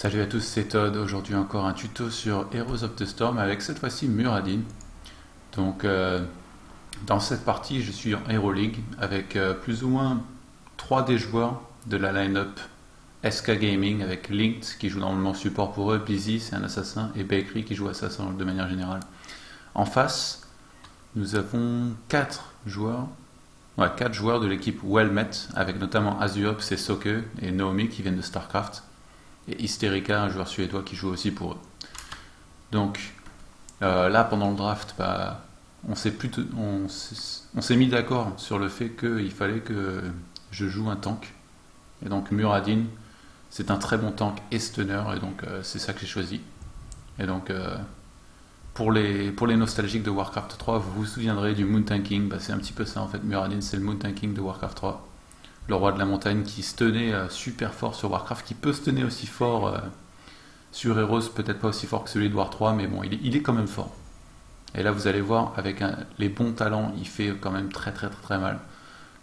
Salut à tous, c'est Todd. Aujourd'hui encore un tuto sur Heroes of the Storm avec cette fois-ci Muradin. Donc dans cette partie je suis en Hero League avec plus ou moins 3 des joueurs de la line-up SK Gaming avec Linked qui joue normalement support pour eux, Blizzy c'est un assassin et Bakery qui joue assassin de manière générale. En face nous avons 4 joueurs de l'équipe Wellmet avec notamment Azuops et Soke et Naomi qui viennent de StarCraft. Et Hysterica, un joueur suédois qui joue aussi pour eux. Donc là, pendant le draft, on s'est mis d'accord sur le fait qu'il fallait que je joue un tank. Et donc Muradin, c'est un très bon tank et stunner, et donc c'est ça que j'ai choisi. Et donc pour les nostalgiques de Warcraft 3, vous vous souviendrez du Moon Tanking, c'est un petit peu ça en fait. Muradin, c'est le Moon Tanking de Warcraft 3. Le roi de la montagne qui stunnait super fort sur Warcraft, qui peut stunner aussi fort sur Heroes, peut-être pas aussi fort que celui de War 3, mais bon, il est quand même fort. Et là, vous allez voir, avec les bons talents, il fait quand même très très très, très mal.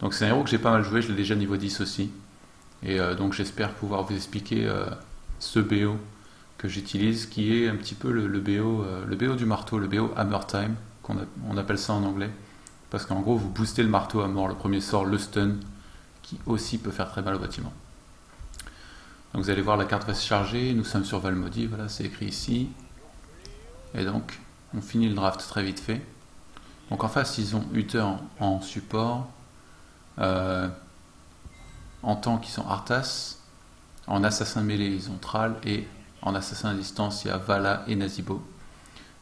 Donc c'est un héros que j'ai pas mal joué, je l'ai déjà niveau 10 aussi. Et donc j'espère pouvoir vous expliquer ce BO que j'utilise, qui est un petit peu le BO du marteau, le BO Hammer Time, on appelle ça en anglais. Parce qu'en gros, vous boostez le marteau à mort, le premier sort, le stun, qui aussi peut faire très mal au bâtiment. Donc vous allez voir, la carte va se charger, nous sommes sur Valmody, voilà, c'est écrit ici. Et donc, on finit le draft très vite fait. Donc en face, ils ont Uther en support, en tank, ils sont Arthas, en assassin mêlé, ils ont Thrall, et en assassin à distance, il y a Vala et Nazibo.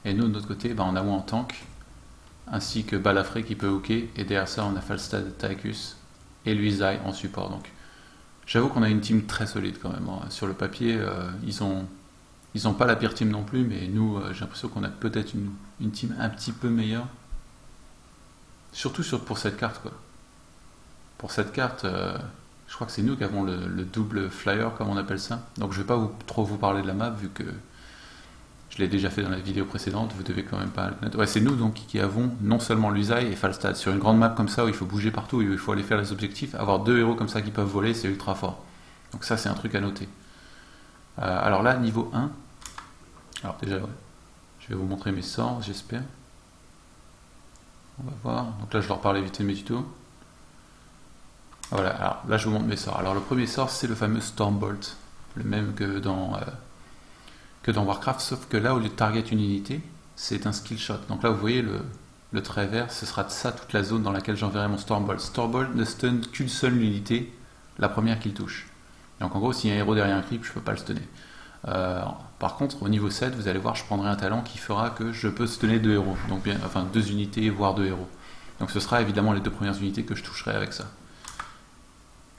Et nous, de notre côté, on a Wa en tank, ainsi que Balafré qui peut hooker, et derrière ça, on a Falstad et Tychus, et Luisai en support. Donc j'avoue qu'on a une team très solide quand même. Sur le papier, ils ont pas la pire team non plus, mais nous, j'ai l'impression qu'on a peut-être une team un petit peu meilleure. Surtout pour cette carte, quoi. Pour cette carte, je crois que c'est nous qui avons le double flyer, comme on appelle ça. Donc je vais pas trop vous parler de la map, vu que je l'ai déjà fait dans la vidéo précédente, vous devez quand même pas le connaître. Ouais, c'est nous donc qui avons non seulement Luisai et Falstad. Sur une grande map comme ça où il faut bouger partout, où il faut aller faire les objectifs, avoir 2 héros comme ça qui peuvent voler, c'est ultra fort. Donc ça, c'est un truc à noter. Alors là, niveau 1, alors déjà, ouais, je vais vous montrer mes sorts, j'espère. On va voir. Donc là, je leur parlais vite fait de mes tutos. Voilà, alors là, je vous montre mes sorts. Alors le premier sort, c'est le fameux Stormbolt, le même que dans Warcraft, sauf que là, au lieu de target une unité, c'est un skill shot. Donc là, vous voyez le trait vert, ce sera de ça toute la zone dans laquelle j'enverrai mon Stormbolt. Stormbolt ne stun qu'une seule unité, la première qu'il touche. Donc en gros, s'il y a un héros derrière un creep, je ne peux pas le stunner. Par contre, au niveau 7, vous allez voir, je prendrai un talent qui fera que je peux stunner 2 héros. Donc enfin 2 unités, voire 2 héros. Donc ce sera évidemment les 2 premières unités que je toucherai avec ça.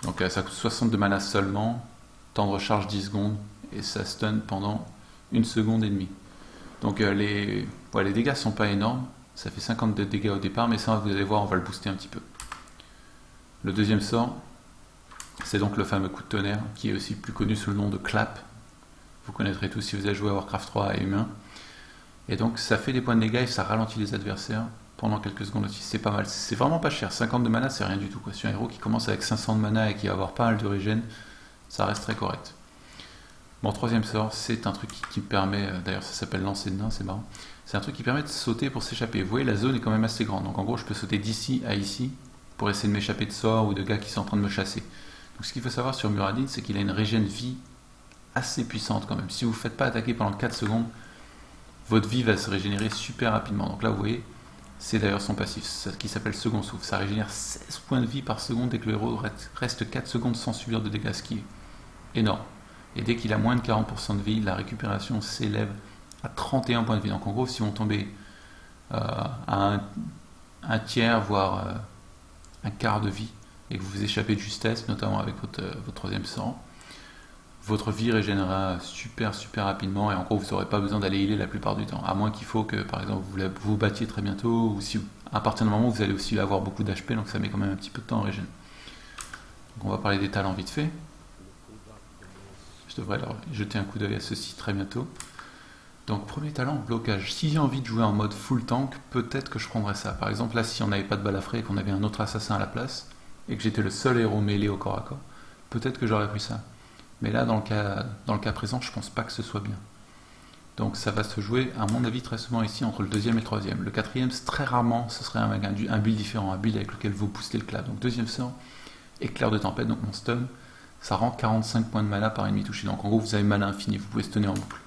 Donc ça coûte 60 de mana seulement, temps de recharge 10 secondes, et ça stun pendant 1 seconde et demie. Donc les dégâts sont pas énormes, ça fait 50 de dégâts au départ, mais ça vous allez voir, on va le booster un petit peu. Le deuxième sort, c'est donc le fameux coup de tonnerre, qui est aussi plus connu sous le nom de Clap. Vous connaîtrez tous si vous avez joué à Warcraft 3 et Humain. Et donc ça fait des points de dégâts et ça ralentit les adversaires pendant quelques secondes aussi. C'est pas mal, c'est vraiment pas cher. 50 de mana, c'est rien du tout, quoi. Sur un héros qui commence avec 500 de mana et qui va avoir pas mal de régène, ça reste très correct. Mon troisième sort, c'est un truc qui me permet, d'ailleurs ça s'appelle lancer de nain, c'est marrant, c'est un truc qui permet de sauter pour s'échapper. Vous voyez, la zone est quand même assez grande, donc en gros je peux sauter d'ici à ici pour essayer de m'échapper de sorts ou de gars qui sont en train de me chasser. Donc ce qu'il faut savoir sur Muradin, c'est qu'il a une régène vie assez puissante quand même. Si vous ne vous faites pas attaquer pendant 4 secondes, votre vie va se régénérer super rapidement. Donc là vous voyez, c'est d'ailleurs son passif, qui s'appelle second souffle. Ça régénère 16 points de vie par seconde dès que le héros reste 4 secondes sans subir de dégâts, ce qui est énorme. Et dès qu'il a moins de 40% de vie, la récupération s'élève à 31 points de vie. Donc en gros, si on tombait à un tiers, voire un quart de vie, et que vous vous échappez de justesse, notamment avec votre troisième sort, votre vie régénérera super rapidement, et en gros, vous n'aurez pas besoin d'aller healer la plupart du temps. À moins qu'il faut que, par exemple, vous vous battiez très bientôt, ou si à partir du moment où vous allez aussi avoir beaucoup d'HP, donc ça met quand même un petit peu de temps en régène. Donc on va parler des talents vite fait. Je devrais leur jeter un coup d'œil à ceci très bientôt. Donc premier talent, blocage. Si j'ai envie de jouer en mode full tank, peut-être que je prendrais ça. Par exemple là, si on n'avait pas de balafré et qu'on avait un autre assassin à la place, et que j'étais le seul héros mêlé au corps à corps, peut-être que j'aurais pris ça. Mais là, dans le cas présent, je pense pas que ce soit bien. Donc ça va se jouer, à mon avis, très souvent ici entre le deuxième et le troisième. Le quatrième, très rarement, ce serait un build différent, un build avec lequel vous boostez le clap. Donc deuxième sort, éclair de tempête, donc mon stun, ça rend 45 points de mana par ennemi touché. Donc en gros, vous avez mana infini, vous pouvez stunner en boucle.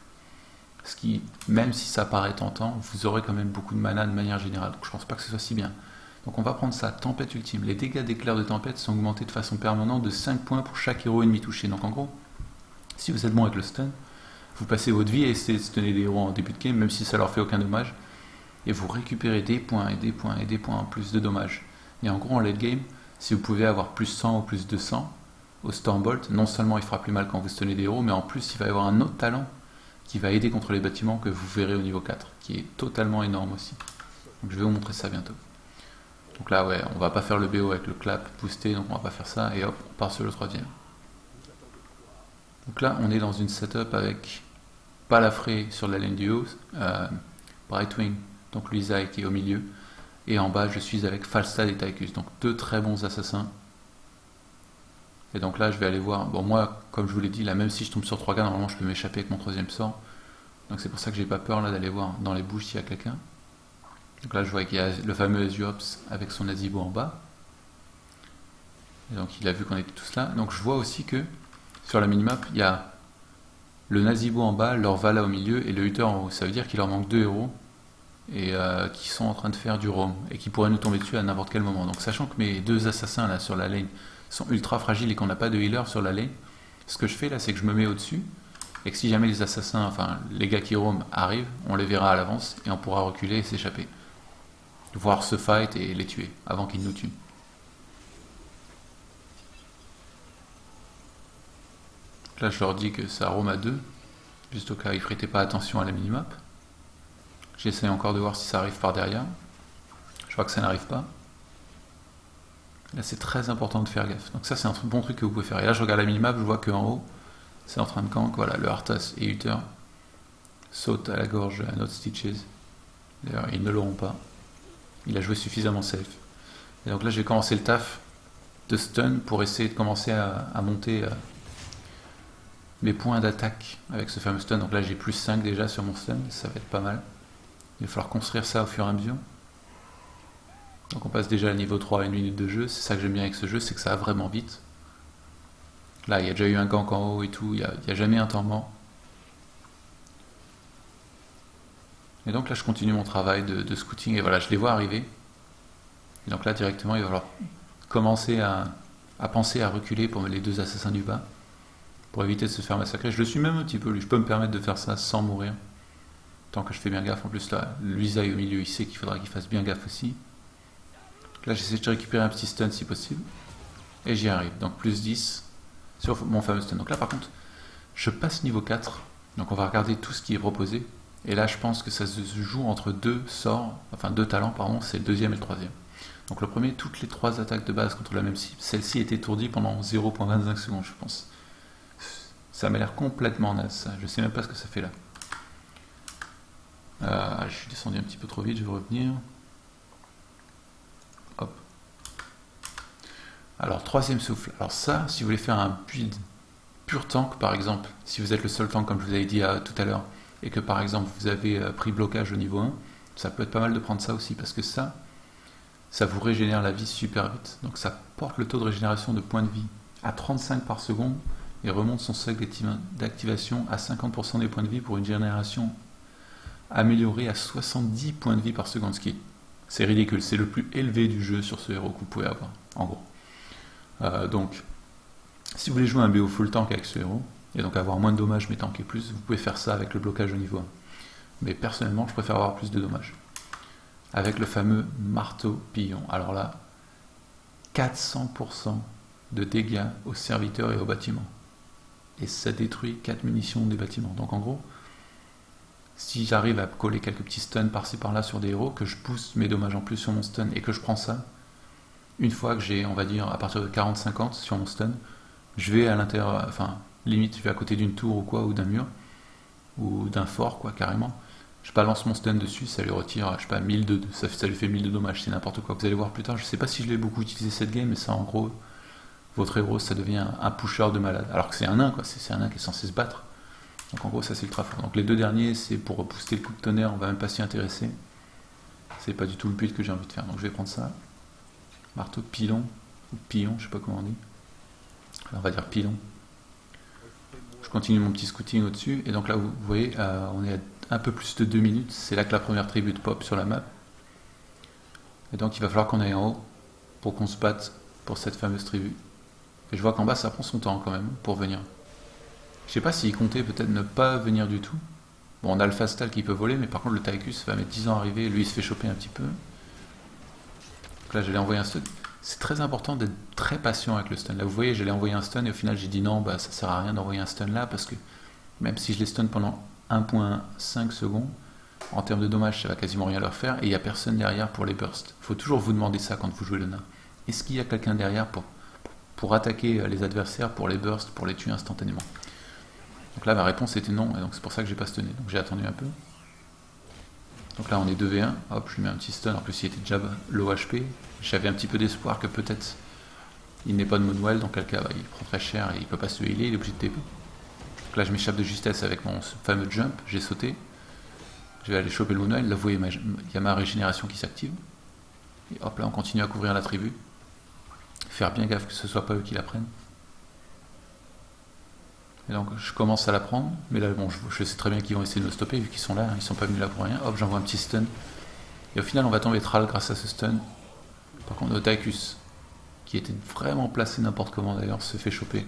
Ce qui, même si ça paraît tentant, vous aurez quand même beaucoup de mana de manière générale. Donc je pense pas que ce soit si bien. Donc on va prendre ça, tempête ultime. Les dégâts d'éclair de tempête sont augmentés de façon permanente de 5 points pour chaque héros ennemi touché. Donc en gros, si vous êtes bon avec le stun, vous passez votre vie à essayer de stunner des héros en début de game, même si ça leur fait aucun dommage, et vous récupérez des points et des points et des points en plus de dommages. Et en gros, en late game, si vous pouvez avoir plus 100 ou plus 200 au Stormbolt, non seulement il fera plus mal quand vous stunnez des héros, mais en plus il va y avoir un autre talent qui va aider contre les bâtiments que vous verrez au niveau 4, qui est totalement énorme aussi. Donc je vais vous montrer ça bientôt. Donc là, ouais, on va pas faire le BO avec le clap boosté, donc on va pas faire ça, et hop, on part sur le troisième. Donc là, on est dans une setup avec Palafré sur la ligne du haut, Brightwing, donc Luisa qui est au milieu, et en bas, je suis avec Falstad et Tychus, donc deux très bons assassins. Et donc là, je vais aller voir. Bon, moi, comme je vous l'ai dit, là, même si je tombe sur 3 gars, normalement, je peux m'échapper avec mon troisième sort. Donc c'est pour ça que j'ai pas peur là d'aller voir dans les bouches s'il y a quelqu'un. Donc là, je vois qu'il y a le fameux Azuops avec son Nazibo en bas. Et donc il a vu qu'on était tous là. Donc je vois aussi que sur la minimap, il y a le Nazibo en bas, leur Vala au milieu et le Hutter en haut. Ça veut dire qu'il leur manque 2 héros et qui sont en train de faire du roam et qui pourraient nous tomber dessus à n'importe quel moment. Donc sachant que mes deux assassins là sur la lane sont ultra fragiles et qu'on n'a pas de healer sur la lane, ce que je fais là, c'est que je me mets au-dessus et que si jamais les assassins, enfin les gars qui roam arrivent, on les verra à l'avance et on pourra reculer et s'échapper. Voir ce fight et les tuer avant qu'ils nous tuent. Là, je leur dis que ça roam à 2, juste au cas où ils ne prêtaient pas attention à la minimap. J'essaie encore de voir si ça arrive par derrière. Je vois que ça n'arrive pas. Là, c'est très important de faire gaffe. Donc ça, c'est un bon truc que vous pouvez faire. Et là, je regarde la minimap, je vois qu'en haut, c'est en train de gank. Voilà, le Arthas et Uther sautent à la gorge à notre Stitches. D'ailleurs, ils ne l'auront pas. Il a joué suffisamment safe. Et donc là, j'ai commencé le taf de stun pour essayer de commencer à monter mes points d'attaque avec ce fameux stun. Donc là, j'ai plus 5 déjà sur mon stun. Ça va être pas mal. Il va falloir construire ça au fur et à mesure. Donc on passe déjà à niveau 3 à 1 minute de jeu. C'est ça que j'aime bien avec ce jeu, c'est que ça va vraiment vite. Là, il y a déjà eu un gank en haut et tout. Il n'y a jamais un temps mort. Et donc là, je continue mon travail de scouting. Et voilà, je les vois arriver. Et donc là, directement, il va falloir commencer à penser à reculer pour les deux assassins du bas. Pour éviter de se faire massacrer. Je le suis même un petit peu, lui. Je peux me permettre de faire ça sans mourir. Tant que je fais bien gaffe. En plus, là, Luisa est au milieu. Il sait qu'il faudra qu'il fasse bien gaffe aussi. Là, j'essaie de récupérer un petit stun si possible. Et j'y arrive. Donc, plus 10 sur mon fameux stun. Donc là, par contre, je passe niveau 4. Donc, on va regarder tout ce qui est proposé. Et là, je pense que ça se joue entre deux sorts, enfin deux talents, pardon, c'est le deuxième et le troisième. Donc le premier, toutes les 3 attaques de base contre la même cible. Celle-ci est étourdie pendant 0.25 secondes, je pense. Ça m'a l'air complètement naze, ça. Je sais même pas ce que ça fait là. Je suis descendu un petit peu trop vite, je vais revenir. Hop. Alors, troisième souffle. Alors ça, si vous voulez faire un build pur tank, par exemple, si vous êtes le seul tank, comme je vous avais dit tout à l'heure, et que par exemple vous avez pris blocage au niveau 1, ça peut être pas mal de prendre ça aussi, parce que ça vous régénère la vie super vite. Donc ça porte le taux de régénération de points de vie à 35 par seconde, et remonte son seuil d'activation à 50% des points de vie pour une génération améliorée à 70 points de vie par seconde, ce qui c'est ridicule, c'est le plus élevé du jeu sur ce héros que vous pouvez avoir, en gros. Donc, si vous voulez jouer un BO full tank avec ce héros, et donc avoir moins de dommages mais tanker plus, vous pouvez faire ça avec le blocage au niveau 1. Mais personnellement, je préfère avoir plus de dommages. Avec le fameux marteau pilon. Alors là, 400% de dégâts aux serviteurs et aux bâtiments. Et ça détruit 4 munitions des bâtiments. Donc en gros, si j'arrive à coller quelques petits stuns par-ci par-là sur des héros, que je pousse mes dommages en plus sur mon stun et que je prends ça, une fois que j'ai, on va dire, à partir de 40-50 sur mon stun, je vais à l'intérieur, enfin, limite, je vais à côté d'une tour ou quoi, ou d'un mur, ou d'un fort, quoi, carrément. Je balance mon stun dessus, ça lui retire, je sais pas, 1000 ça lui fait 1000 de dommages, c'est n'importe quoi. Vous allez voir plus tard, je sais pas si je l'ai beaucoup utilisé cette game, mais ça, en gros, votre héros, ça devient un pusher de malade. Alors que c'est un nain, quoi. C'est un nain qui est censé se battre. Donc en gros, ça c'est ultra fort. Donc les deux derniers, c'est pour booster le coup de tonnerre, on va même pas s'y intéresser. C'est pas du tout le build que j'ai envie de faire. Donc je vais prendre ça. Marteau pilon, ou pillon, je sais pas comment on dit. Alors, on va dire pilon. Je continue mon petit scouting au-dessus. Et donc là, vous voyez, on est à un peu plus de 2 minutes. C'est là que la première tribu de pop sur la map. Et donc il va falloir qu'on aille en haut pour qu'on se batte pour cette fameuse tribu. Et je vois qu'en bas, ça prend son temps quand même pour venir. Je sais pas s'il comptait peut-être ne pas venir du tout. Bon, on a le Fastal qui peut voler, mais par contre le Tychus va mettre 10 ans à arriver, lui il se fait choper un petit peu. Donc là j'allais envoyer un stun. C'est très important d'être très patient avec le stun. Là vous voyez, j'allais envoyer un stun et au final j'ai dit non, bah ça sert à rien d'envoyer un stun là parce que même si je les stun pendant 1.5 secondes, en termes de dommages ça va quasiment rien leur faire et il n'y a personne derrière pour les bursts. Il faut toujours vous demander ça quand vous jouez le nain. Est-ce qu'il y a quelqu'un derrière pour attaquer les adversaires, pour les bursts, pour les tuer instantanément? Donc là ma réponse était non, et donc c'est pour ça que j'ai pas stunné. Donc j'ai attendu un peu. Donc là on est 2v1, hop je lui mets un petit stun, en plus il était déjà low HP. J'avais un petit peu d'espoir que peut-être il n'est pas de Moonwell, dans quel cas bah, il prend très cher et il peut pas se healer, il est obligé de TP. Donc là je m'échappe de justesse avec mon fameux jump, j'ai sauté. Je vais aller choper le Moonwell, là vous voyez il y a ma régénération qui s'active. Et hop là on continue à couvrir la tribu. Faire bien gaffe que ce soit pas eux qui la prennent. Et donc je commence à la prendre, mais là bon, je sais très bien qu'ils vont essayer de me stopper vu qu'ils sont là, ils sont pas venus là pour rien. Hop, j'envoie un petit stun. Et au final on va tomber Thrall grâce à ce stun. Par contre notre Tychus, qui était vraiment placé n'importe comment d'ailleurs, se fait choper.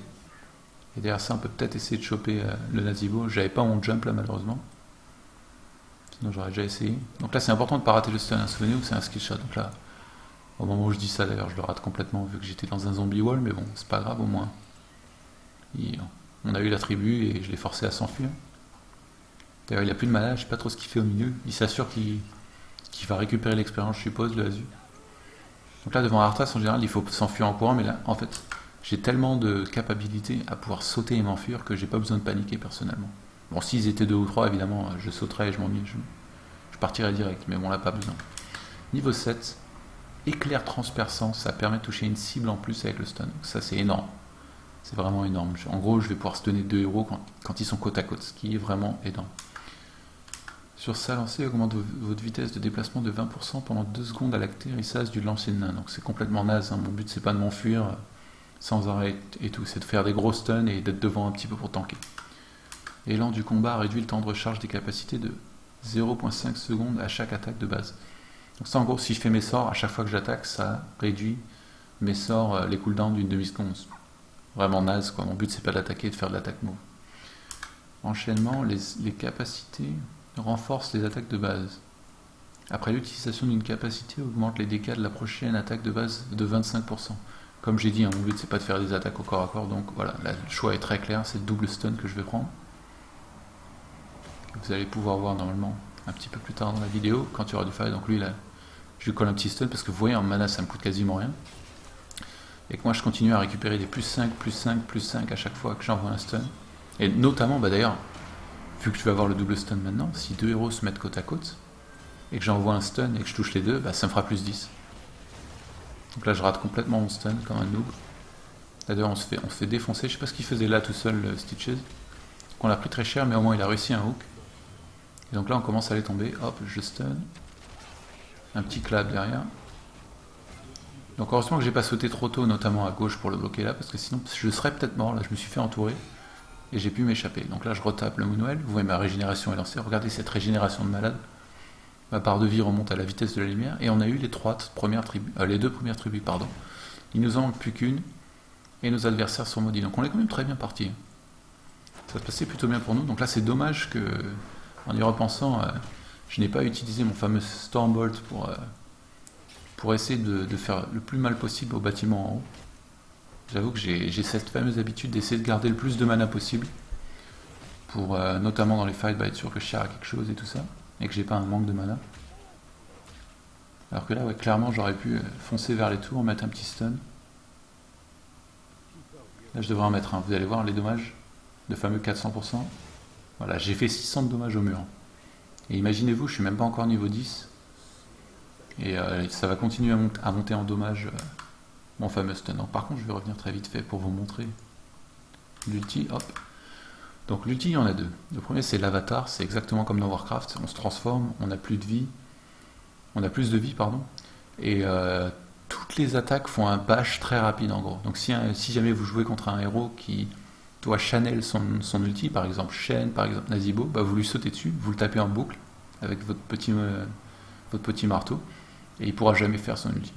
Et derrière ça on peut peut-être essayer de choper le Nazibo. J'avais pas mon jump là malheureusement. Sinon j'aurais déjà essayé. Donc là c'est important de ne pas rater le stun, hein. Souvenez-vous que c'est un skill shot. Donc là, au moment où je dis ça d'ailleurs je le rate complètement vu que j'étais dans un zombie wall, mais bon c'est pas grave au moins. On a eu la tribu et je l'ai forcé à s'enfuir. D'ailleurs, il a plus de mana, je sais pas trop ce qu'il fait au milieu. Il s'assure qu'il va récupérer l'expérience, je suppose, le Azu. Donc là, devant Arthas, en général, il faut s'enfuir en courant, mais là, en fait, j'ai tellement de capacité à pouvoir sauter et m'enfuir que j'ai pas besoin de paniquer personnellement. Bon, s'ils étaient 2 ou 3, évidemment, je sauterais et je m'ennuie. Je partirais direct, mais bon, là, pas besoin. Niveau 7, éclair transperçant, ça permet de toucher une cible en plus avec le stun. Donc ça, c'est énorme. C'est vraiment énorme. En gros, je vais pouvoir stunner 2 héros quand ils sont côte à côte, ce qui est vraiment énorme. Sur ça, lancé augmente votre vitesse de déplacement de 20% pendant 2 secondes à l'atterrissage du lancer de nain. Donc c'est complètement naze, hein. Mon but c'est pas de m'enfuir sans arrêt et tout, c'est de faire des gros stuns et d'être devant un petit peu pour tanker. Élan du combat réduit le temps de recharge des capacités de 0.5 secondes à chaque attaque de base. Donc ça en gros, si je fais mes sorts, à chaque fois que j'attaque, ça réduit mes sorts, les cooldowns d'une demi-seconde. Vraiment naze quoi, mon but c'est pas d'attaquer et de faire de l'attaque move. Enchaînement, les capacités renforcent les attaques de base. Après l'utilisation d'une capacité augmente les dégâts de la prochaine attaque de base de 25%. Comme j'ai dit, hein, mon but c'est pas de faire des attaques au corps à corps, donc voilà, là, le choix est très clair, c'est le double stun que je vais prendre. Vous allez pouvoir voir normalement un petit peu plus tard dans la vidéo, quand il y aura du fight. Donc lui là, je lui colle un petit stun parce que vous voyez en mana ça me coûte quasiment rien. Et que moi je continue à récupérer des plus 5, plus 5, plus 5 à chaque fois que j'envoie un stun. Et notamment, bah d'ailleurs, vu que je vais avoir le double stun maintenant, si 2 héros se mettent côte à côte, et que j'envoie un stun et que je touche les deux, bah ça me fera plus 10. Donc là je rate complètement mon stun comme un noob. D'ailleurs on se fait défoncer, je sais pas ce qu'il faisait là tout seul, Stitches. On l'a pris très cher, mais au moins il a réussi un hook. Et donc là on commence à les tomber, hop, je stun. Un petit clap derrière. Donc heureusement que j'ai pas sauté trop tôt, notamment à gauche pour le bloquer là, parce que sinon je serais peut-être mort. Là je me suis fait entourer et j'ai pu m'échapper. Donc là je retape le Moonwell, vous voyez ma régénération est lancée, regardez cette régénération de malade. Ma barre de vie remonte à la vitesse de la lumière et on a eu les 2 premières tribus, pardon. Il nous en manque plus qu'une et nos adversaires sont maudits. Donc on est quand même très bien parti. Ça se passait plutôt bien pour nous. Donc là c'est dommage que, en y repensant, je n'ai pas utilisé mon fameux Stormbolt pour essayer de faire le plus mal possible au bâtiment en haut. J'avoue que j'ai cette fameuse habitude d'essayer de garder le plus de mana possible pour notamment dans les fights être sûr que je tire à quelque chose et tout ça et que j'ai pas un manque de mana. Alors que là ouais, clairement j'aurais pu foncer vers les tours, mettre un petit stun. Là je devrais en mettre un, vous allez voir les dommages, le fameux 400%. Voilà, j'ai fait 600 de dommages au mur. Et imaginez-vous, je suis même pas encore niveau 10. Et ça va continuer à monter en dommages mon fameux stun. Donc, par contre, je vais revenir très vite fait pour vous montrer l'ulti. Hop. Donc l'ulti, il y en a deux. Le premier, c'est l'avatar. C'est exactement comme dans Warcraft. On se transforme, on a plus de vie. On a plus de vie, pardon. Et toutes les attaques font un bash très rapide, en gros. Donc si jamais vous jouez contre un héros qui doit channel son ulti, par exemple Shen, par exemple Nazibo, bah vous lui sautez dessus, vous le tapez en boucle avec votre petit marteau, et il pourra jamais faire son ulti.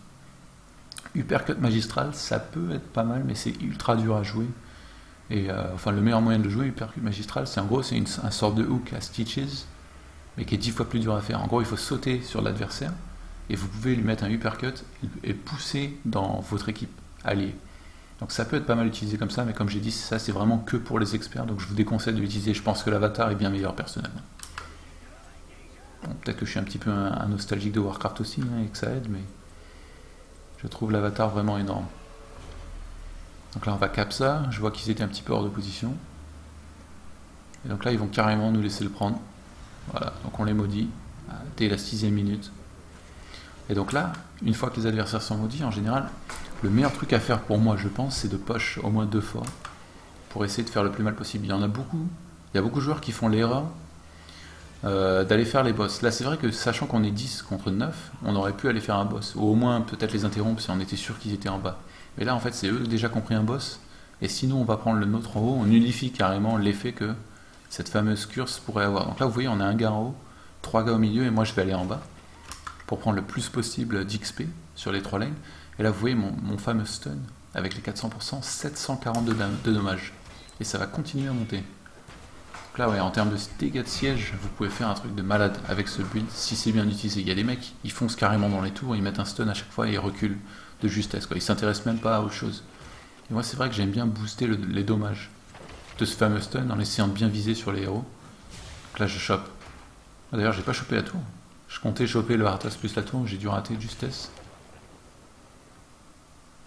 Uppercut magistral, ça peut être pas mal, mais c'est ultra dur à jouer. Et enfin, le meilleur moyen de jouer, Uppercut magistral, c'est en gros, c'est un sort de hook à Stitches, mais qui est 10 fois plus dur à faire. En gros, il faut sauter sur l'adversaire, et vous pouvez lui mettre un uppercut et pousser dans votre équipe alliée. Donc ça peut être pas mal utilisé comme ça, mais comme j'ai dit, ça c'est vraiment que pour les experts, donc je vous déconseille de l'utiliser. Je pense que l'avatar est bien meilleur personnellement. Bon, peut-être que je suis un petit peu un nostalgique de Warcraft aussi, hein, et que ça aide, mais je trouve l'avatar vraiment énorme. Donc là on va cap ça, je vois qu'ils étaient un petit peu hors de position. Et donc là ils vont carrément nous laisser le prendre. Voilà, donc on les maudit dès la 6ème minute. Et donc là, une fois que les adversaires sont maudits, en général, le meilleur truc à faire pour moi, je pense, c'est de push au moins 2 fois pour essayer de faire le plus mal possible. Il y a beaucoup de joueurs qui font l'erreur d'aller faire les boss. Là, c'est vrai que sachant qu'on est 10 contre 9, on aurait pu aller faire un boss, ou au moins peut-être les interrompre si on était sûr qu'ils étaient en bas. Mais là, en fait, c'est eux déjà qui ont pris un boss, et sinon on va prendre le nôtre en haut, on nullifie carrément l'effet que cette fameuse curse pourrait avoir. Donc là, vous voyez, on a un gars en haut, 3 gars au milieu, et moi je vais aller en bas pour prendre le plus possible d'XP sur les 3 lanes. Et là, vous voyez mon fameux stun avec les 400%, 742 de dommages. Et ça va continuer à monter. Donc là, ouais, en termes de dégâts de siège, vous pouvez faire un truc de malade avec ce build si c'est bien utilisé. Il y a des mecs, ils foncent carrément dans les tours, ils mettent un stun à chaque fois et ils reculent de justesse, quoi. Ils s'intéressent même pas à autre chose. Et moi, c'est vrai que j'aime bien booster les dommages de ce fameux stun en essayant de bien viser sur les héros. Donc là, je chope. D'ailleurs, j'ai pas chopé la tour. Je comptais choper le Arthas plus la tour, j'ai dû rater de justesse.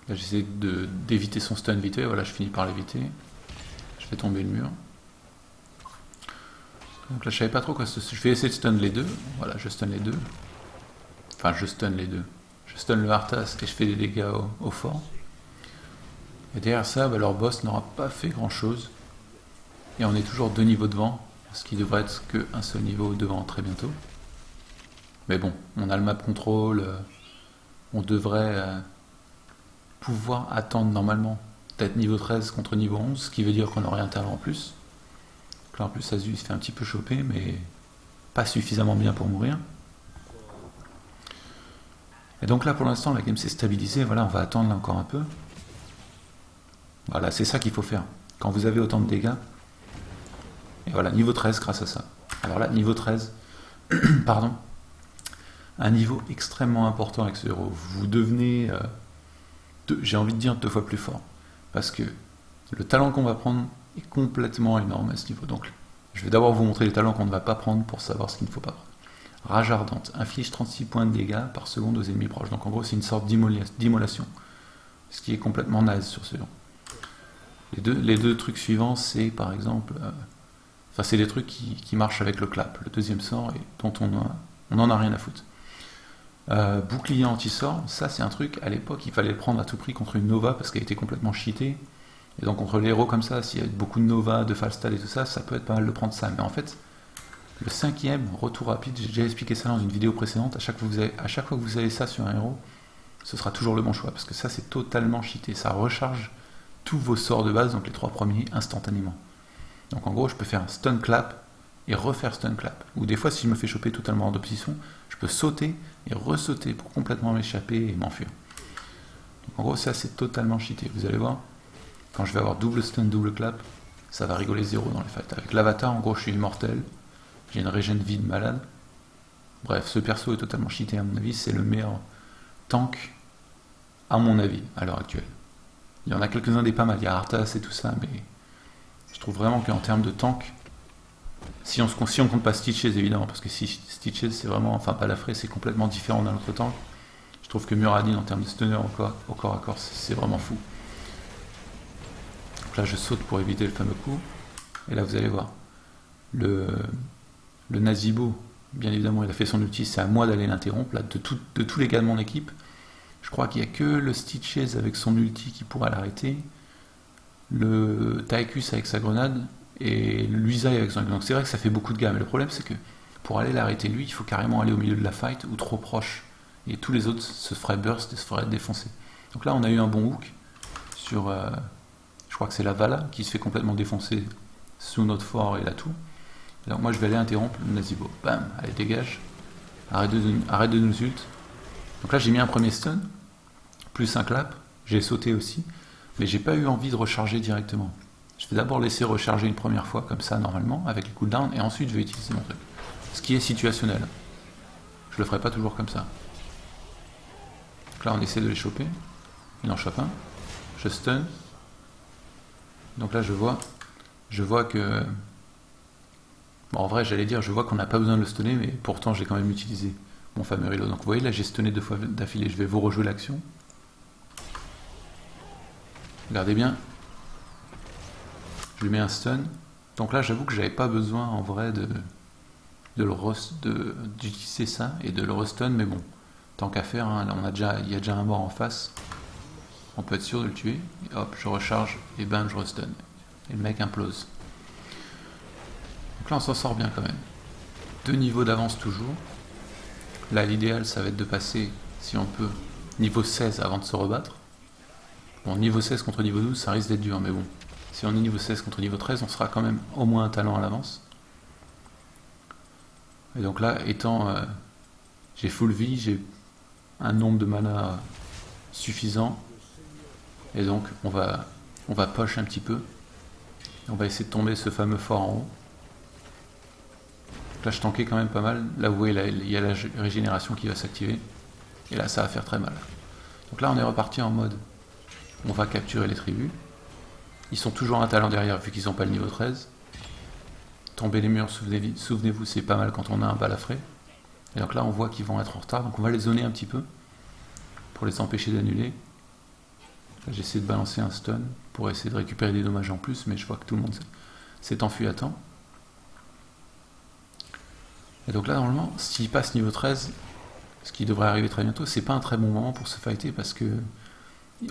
Là, j'essaie d'éviter son stun vite fait, voilà, je finis par l'éviter. Je fais tomber le mur. Donc là, je savais pas trop quoi. Je vais essayer de stun les deux. Voilà, je stun les deux. Enfin, je stun les deux. Je stun le Arthas et je fais des dégâts au fort. Et derrière ça, bah, leur boss n'aura pas fait grand chose. Et on est toujours 2 niveaux devant, ce qui devrait être qu'un seul niveau devant très bientôt. Mais bon, on a le map control, on devrait pouvoir attendre normalement peut-être niveau 13 contre niveau 11, ce qui veut dire qu'on aurait un talent en plus. Donc là en plus Azu il se fait un petit peu choper, mais pas suffisamment bien pour mourir. Et donc là pour l'instant la game s'est stabilisée, voilà, on va attendre là encore un peu. Voilà, c'est ça qu'il faut faire. Quand vous avez autant de dégâts, et voilà, niveau 13 grâce à ça. Alors là, niveau 13, pardon, un niveau extrêmement important avec ce héros. Vous devenez, j'ai envie de dire, 2 fois plus fort. Parce que le talent qu'on va prendre est complètement énorme à ce niveau. Donc, je vais d'abord vous montrer les talents qu'on ne va pas prendre pour savoir ce qu'il ne faut pas prendre. Rage ardente, inflige 36 points de dégâts par seconde aux ennemis proches. Donc en gros, c'est une sorte d'immolation. Ce qui est complètement naze sur ce héros. Les deux trucs suivants, c'est par exemple... Enfin, c'est des trucs qui marchent avec le clap, le deuxième sort, et dont on n'en a rien à foutre. Bouclier anti-sort, ça c'est un truc, à l'époque, il fallait le prendre à tout prix contre une Nova, parce qu'elle était complètement cheatée. Et donc contre les héros comme ça, s'il y a beaucoup de Nova, de Falstad et tout ça, ça peut être pas mal de prendre ça. Mais en fait, le 5e, retour rapide, j'ai déjà expliqué ça dans une vidéo précédente, à chaque fois que vous avez ça sur un héros, ce sera toujours le bon choix, parce que ça c'est totalement cheaté, ça recharge tous vos sorts de base, donc les 3 premiers, instantanément. Donc en gros, je peux faire un stun clap et refaire stun clap. Ou des fois, si je me fais choper totalement hors de position, je peux sauter et ressauter pour complètement m'échapper et m'enfuir. Donc en gros, ça c'est totalement cheaté. Vous allez voir, quand je vais avoir double stun, double clap, ça va rigoler 0 dans les fights. Avec l'avatar, en gros, je suis immortel. J'ai une régène vie de malade. Bref, ce perso est totalement cheaté à mon avis. C'est le meilleur tank, à mon avis, à l'heure actuelle. Il y en a quelques-uns des pas mal. Il y a Arthas et tout ça, mais... Je trouve vraiment qu'en termes de tank, si on compte pas Stitches évidemment, parce que si Stitches c'est vraiment, enfin pas la fraie, c'est complètement différent d'un autre tank, je trouve que Muradin en termes de stunner au corps à corps, c'est vraiment fou. Donc là je saute pour éviter le fameux coup, et là vous allez voir, le Nazibo, bien évidemment il a fait son ulti, c'est à moi d'aller l'interrompre, là de tous les gars de mon équipe, Je crois qu'il n'y a que le Stitches avec son ulti qui pourra l'arrêter, le Tychus avec sa grenade, et Luisai avec son... Donc c'est vrai que ça fait beaucoup de gars, mais le problème c'est que pour aller l'arrêter lui, il faut carrément aller au milieu de la fight ou trop proche. Et tous les autres se feraient burst et se feraient défoncer. Donc là on a eu un bon hook sur... je crois que c'est la Vala qui se fait complètement défoncer sous notre fort et la tour. Donc moi je vais aller interrompre le Nazeebo. Bam, allez dégage. Arrête de nous ult. Donc là j'ai mis un premier stun, plus un clap, j'ai sauté aussi, mais j'ai pas eu envie de recharger directement. Je vais d'abord laisser recharger une première fois comme ça normalement avec le cooldown et ensuite je vais utiliser mon truc. Ce qui est situationnel. Je le ferai pas toujours comme ça. Donc là on essaie de les choper. Il en chope un. Je stun. Donc là je vois que... Bon, en vrai j'allais dire je vois qu'on n'a pas besoin de le stunner, mais pourtant j'ai quand même utilisé mon fameux reload. Donc vous voyez là j'ai stunné 2 fois d'affilée. Je vais vous rejouer l'action. Regardez bien. Je lui mets un stun. Donc là j'avoue que j'avais pas besoin en vrai d'utiliser ça et de le restun, mais bon, tant qu'à faire, hein, là il y a déjà un mort en face. On peut être sûr de le tuer. Et hop, je recharge et bam, je restun. Et le mec implose. Donc là on s'en sort bien quand même. 2 niveaux d'avance toujours. Là l'idéal ça va être de passer, si on peut, niveau 16 avant de se rebattre. Bon, niveau 16 contre niveau 12 ça risque d'être dur, mais bon. Si on est niveau 16 contre niveau 13, on sera quand même au moins un talent à l'avance. Et donc là, j'ai full vie, j'ai un nombre de mana suffisant. Et donc on va push un petit peu. On va essayer de tomber ce fameux fort en haut. Donc là je tankais quand même pas mal. Là vous voyez, il y a la régénération qui va s'activer. Et là ça va faire très mal. Donc là on est reparti en mode on va capturer les tribus. Ils sont toujours un talent derrière vu qu'ils n'ont pas le niveau 13. Tomber les murs, souvenez-vous, c'est pas mal quand on a un balafré. Et donc là on voit qu'ils vont être en retard, donc on va les zoner un petit peu pour les empêcher d'annuler. J'essaie de balancer un stun pour essayer de récupérer des dommages en plus, mais je vois que tout le monde s'est enfui à temps. Et donc là normalement, s'il passe niveau 13, ce qui devrait arriver très bientôt, c'est pas un très bon moment pour se fighter parce que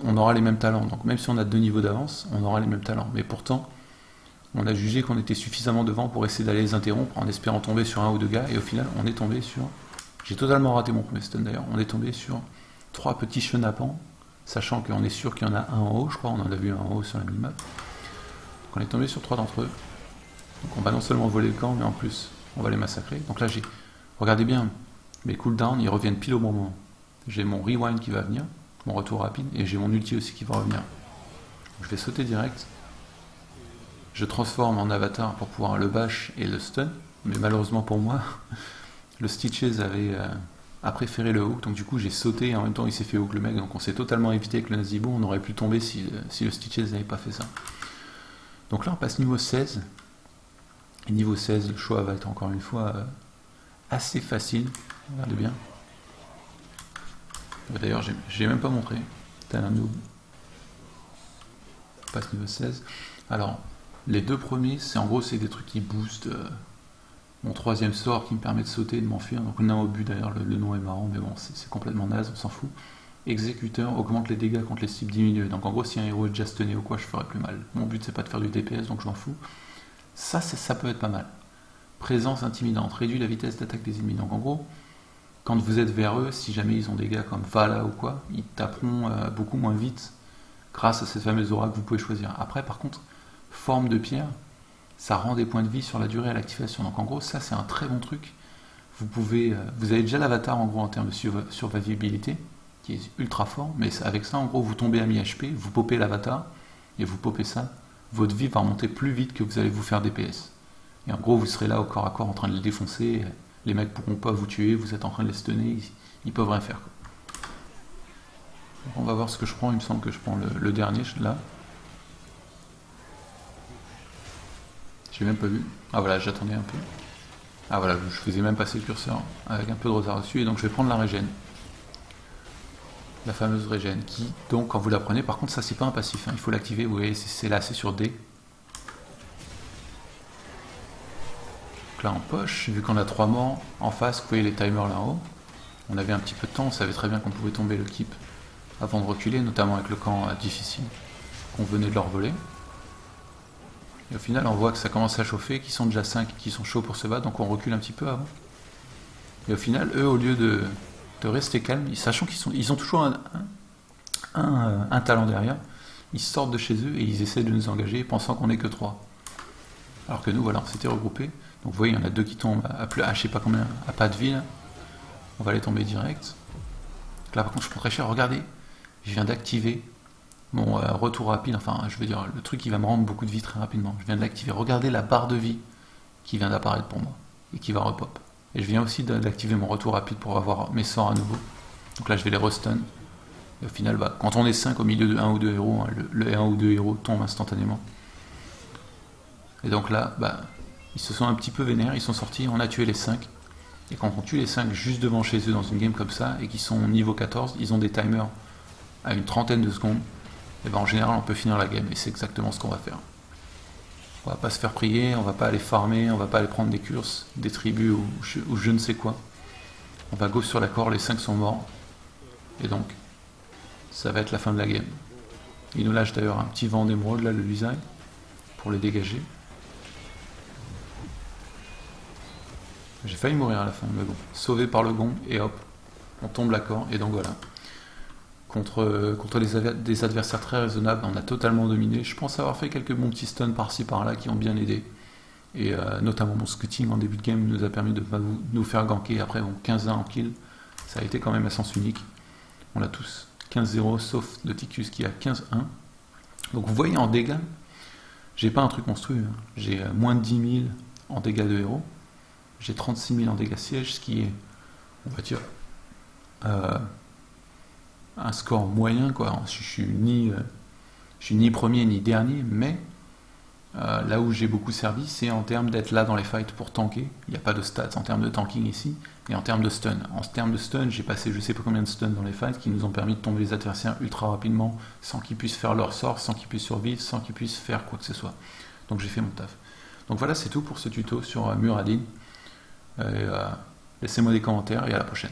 on aura les mêmes talents. Donc même si on a 2 niveaux d'avance, on aura les mêmes talents. Mais pourtant, on a jugé qu'on était suffisamment devant pour essayer d'aller les interrompre en espérant tomber sur 1 ou 2 gars, et au final on est tombé sur... J'ai totalement raté mon premier stun d'ailleurs, on est tombé sur 3 petits chenapans, sachant qu'on est sûr qu'il y en a un en haut, je crois, on en a vu un en haut sur la minimap. Donc on est tombé sur 3 d'entre eux. Donc on va non seulement voler le camp, mais en plus on va les massacrer. Donc là regardez bien, mes cooldowns ils reviennent pile au bon moment. J'ai mon rewind qui va venir, mon retour rapide, et j'ai mon ulti aussi qui va revenir. Donc, je vais sauter direct. Je transforme en avatar pour pouvoir le bash et le stun, mais malheureusement pour moi, le Stitches a préféré le hook, donc du coup j'ai sauté et en même temps il s'est fait hook le mec, donc on s'est totalement évité avec le Nazeebo, on aurait pu tomber si le Stitches n'avait pas fait ça. Donc là on passe niveau 16, et niveau 16 le choix va être encore une fois assez facile, regardez bien. D'ailleurs j'ai même pas montré, tel un noob. On passe niveau 16, alors... Les 2 premiers, c'est en gros c'est des trucs qui boostent mon 3ème sort qui me permet de sauter et de m'enfuir. Donc on a au but d'ailleurs, le nom est marrant, mais bon c'est complètement naze, on s'en fout. Exécuteur augmente les dégâts contre les cibles diminuées. Donc en gros si un héros est déjà stunné ou quoi, je ferais plus mal. Mon but c'est pas de faire du DPS, donc je m'en fous. Ça peut être pas mal. Présence intimidante, réduit la vitesse d'attaque des ennemis. Donc en gros, quand vous êtes vers eux, si jamais ils ont des gars comme Vala ou quoi, ils taperont beaucoup moins vite grâce à cette fameuse aura que vous pouvez choisir. Après par contre, forme de pierre, ça rend des points de vie sur la durée à l'activation. Donc en gros, ça c'est un très bon truc. Vous avez déjà l'avatar en gros en termes de survivabilité, qui est ultra fort, mais avec ça en gros vous tombez à mi-HP, vous popez l'avatar, et vous popez ça, votre vie va remonter plus vite que vous allez vous faire DPS. Et en gros vous serez là au corps à corps en train de les défoncer, les mecs pourront pas vous tuer, vous êtes en train de les stunner, ils peuvent rien faire. Donc on va voir ce que je prends, il me semble que je prends le dernier là. J'ai même pas vu. Ah voilà, j'attendais un peu. Ah voilà, je faisais même passer le curseur avec un peu de retard dessus, et donc je vais prendre la régène. La fameuse régène, qui, donc, quand vous la prenez, par contre, ça c'est pas un passif, hein, il faut l'activer, vous voyez, c'est là, c'est sur D. Donc là, en poche, vu qu'on a 3 morts en face, vous voyez les timers là-haut, on avait un petit peu de temps, on savait très bien qu'on pouvait tomber le keep avant de reculer, notamment avec le camp difficile qu'on venait de leur voler. Et au final, on voit que ça commence à chauffer, qu'ils sont déjà 5 qui sont chauds pour se battre, donc on recule un petit peu avant. Et au final, eux, au lieu de rester calmes, sachant ils ont toujours un talent derrière, ils sortent de chez eux et ils essaient de nous engager pensant qu'on n'est que 3. Alors que nous, voilà, on s'était regroupés. Donc vous voyez, il y en a 2 qui tombent à je sais pas combien, à pas de ville. On va les tomber direct. Donc là, par contre, je prends très cher. Regardez, je viens d'activer mon retour rapide. Enfin, je veux dire, le truc qui va me rendre beaucoup de vie très rapidement. Je viens de l'activer. Regardez la barre de vie qui vient d'apparaître pour moi et qui va repop. Et je viens aussi d'activer mon retour rapide pour avoir mes sorts à nouveau. Donc là, je vais les restun. Et au final, quand on est 5 au milieu de 1 ou 2 héros, hein, le 1 ou 2 héros tombe instantanément. Et donc là, ils se sont un petit peu vénères, ils sont sortis, on a tué les 5. Et quand on tue les 5 juste devant chez eux dans une game comme ça, et qu'ils sont niveau 14, ils ont des timers à une trentaine de secondes, et en général on peut finir la game, et c'est exactement ce qu'on va faire. On va pas se faire prier, on va pas aller farmer, on va pas aller prendre des curses, des tribus ou je ne sais quoi. On va go sur l'accord, les 5 sont morts, et donc ça va être la fin de la game. Il nous lâche d'ailleurs un petit vent d'émeraude là, le Lusai, pour les dégager. J'ai failli mourir à la fin, mais bon. Sauvé par le gond, et hop, on tombe l'accord, et donc voilà. Contre des adversaires très raisonnables, on a totalement dominé. Je pense avoir fait quelques bons petits stuns par-ci par-là qui ont bien aidé. Et notamment mon scouting en début de game nous a permis de nous faire ganker. Après, 15-1 en kill, ça a été quand même à sens unique. On a tous 15-0, sauf le Ticus qui a 15-1. Donc vous voyez en dégâts, j'ai pas un truc monstrueux. Hein. J'ai moins de 10 000 en dégâts de héros. J'ai 36 000 en dégâts siège, ce qui est, on va dire, un score moyen, quoi. Je suis ni premier ni dernier, mais là où j'ai beaucoup servi, c'est en termes d'être là dans les fights pour tanker. Il n'y a pas de stats en termes de tanking ici, et en termes de stun. En termes de stun, j'ai passé je sais pas combien de stuns dans les fights qui nous ont permis de tomber les adversaires ultra rapidement, sans qu'ils puissent faire leur sort, sans qu'ils puissent survivre, sans qu'ils puissent faire quoi que ce soit. Donc j'ai fait mon taf. Donc voilà, c'est tout pour ce tuto sur Muradin. Laissez-moi des commentaires et à la prochaine.